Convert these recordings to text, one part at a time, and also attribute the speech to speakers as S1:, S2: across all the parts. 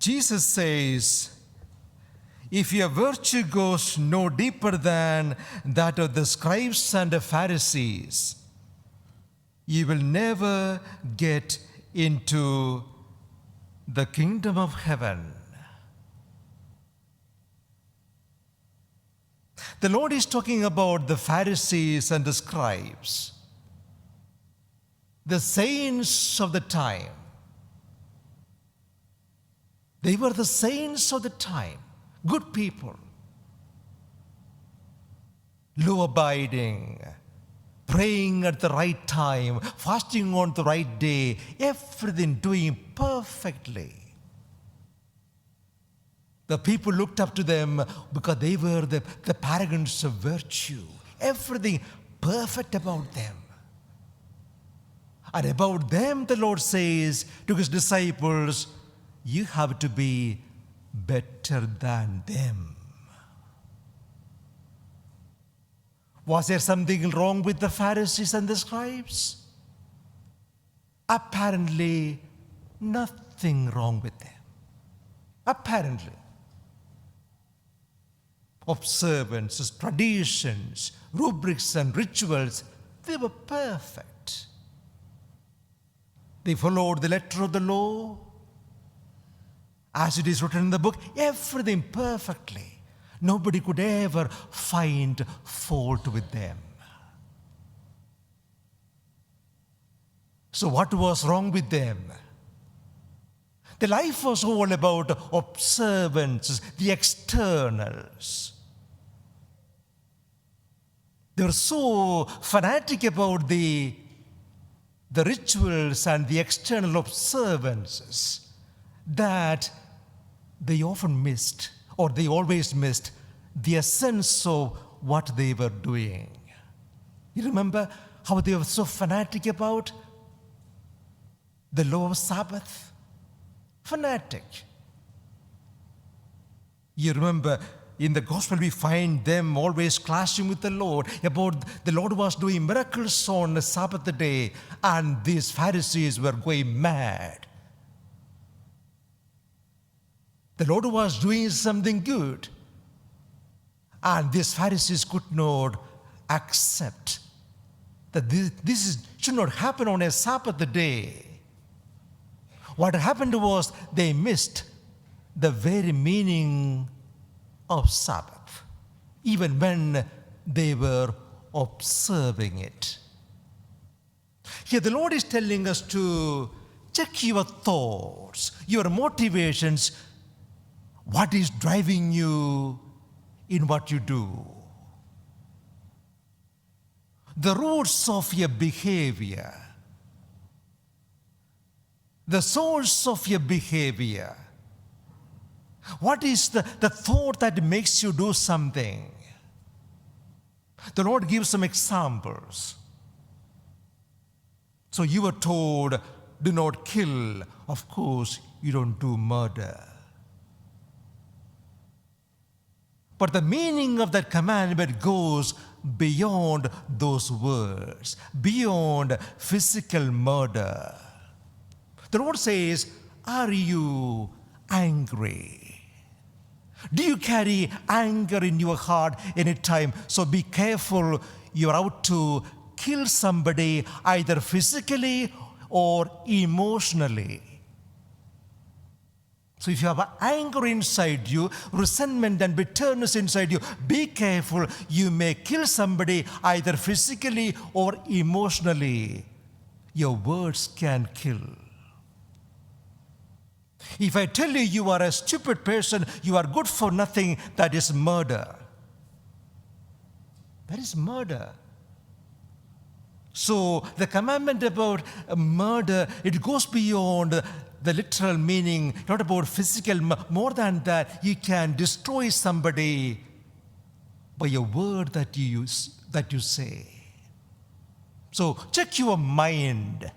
S1: Jesus says, if your virtue goes no deeper than that of the scribes and the Pharisees, you will never get into the kingdom of heaven. The Lord is talking about the Pharisees and the scribes, the saints of the time. They were the saints of the time, good people, law-abiding, praying at the right time, fasting on the right day, everything doing perfectly. The people looked up to them because they were the paragons of virtue. Everything perfect about them. And about them, the Lord says to his disciples, you have to be better than them. Was there something wrong with the Pharisees and the scribes? Apparently, nothing wrong with them. Apparently. Observances, traditions, rubrics and rituals, they were perfect. They followed the letter of the law, as it is written in the book, everything perfectly. Nobody could ever find fault with them. So what was wrong with them? The life was all about observances, the externals. They were so fanatic about the rituals and the external observances that they often missed, or they always missed, the essence of what they were doing. You remember how they were so fanatic about the law of Sabbath? Fanatic. You remember in the gospel we find them always clashing with the Lord about the Lord was doing miracles on the Sabbath day and these Pharisees were going mad. The Lord was doing something good and these Pharisees could not accept that this should not happen on a Sabbath day. What happened was they missed the very meaning of Sabbath, even when they were observing it. Here the Lord is telling us to check your thoughts, your motivations, what is driving you in what you do. The roots of your behavior, the source of your behavior. What is the thought that makes you do something? The Lord gives some examples. So you were told, do not kill. Of course, you don't do murder. But the meaning of that commandment goes beyond those words, beyond physical murder. The Lord says, are you angry? Do you carry anger in your heart anytime? So be careful, you're out to kill somebody either physically or emotionally. So if you have anger inside you, resentment and bitterness inside you, be careful, you may kill somebody either physically or emotionally. Your words can kill. If I tell you you are a stupid person, you are good for nothing, that is murder. That is murder. So the commandment about murder, it goes beyond the literal meaning, not about physical. More than that, you can destroy somebody by a word that you use, that you say. So check your mind.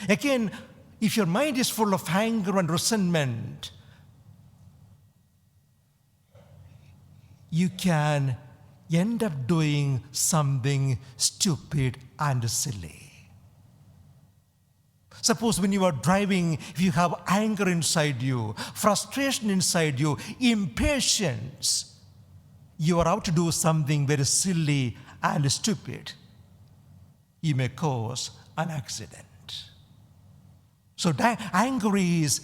S1: Again, if your mind is full of anger and resentment, you can end up doing something stupid and silly. Suppose when you are driving, if you have anger inside you, frustration inside you, impatience, you are out to do something very silly and stupid, you may cause an accident. So anger is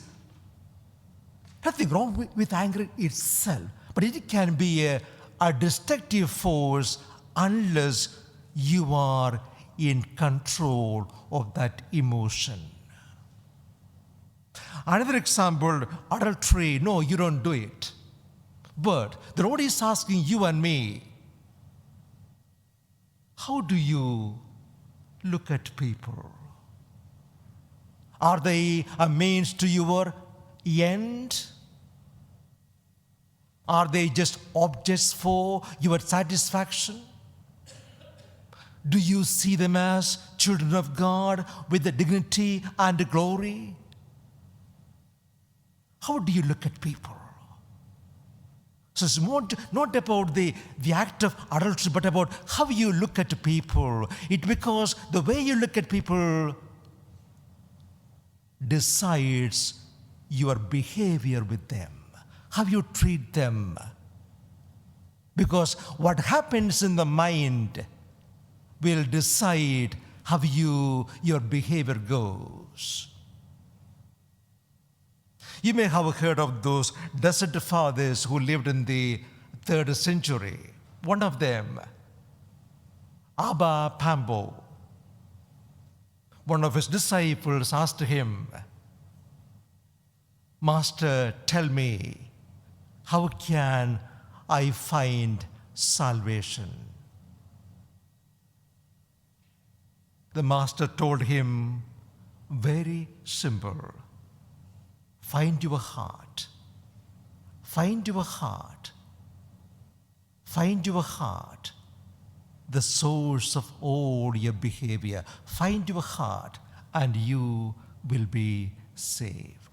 S1: nothing wrong with anger itself, but it can be a destructive force unless you are in control of that emotion. Another example, adultery. No, you don't do it. But the Lord is asking you and me, how do you look at people? Are they a means to your end? Are they just objects for your satisfaction? Do you see them as children of God with the dignity and glory? How do you look at people? So it's not about the act of adultery, but about how you look at people. It's because the way you look at people decides your behavior with them, how you treat them. Because what happens in the mind will decide how your behavior goes. You may have heard of those desert fathers who lived in the 3rd century. One of them, Abba Pambo, one of his disciples asked him, "Master, tell me, how can I find salvation?" The master told him, very simple, find your heart. Find your heart. Find your heart, the source of all your behavior. Find your heart and you will be saved.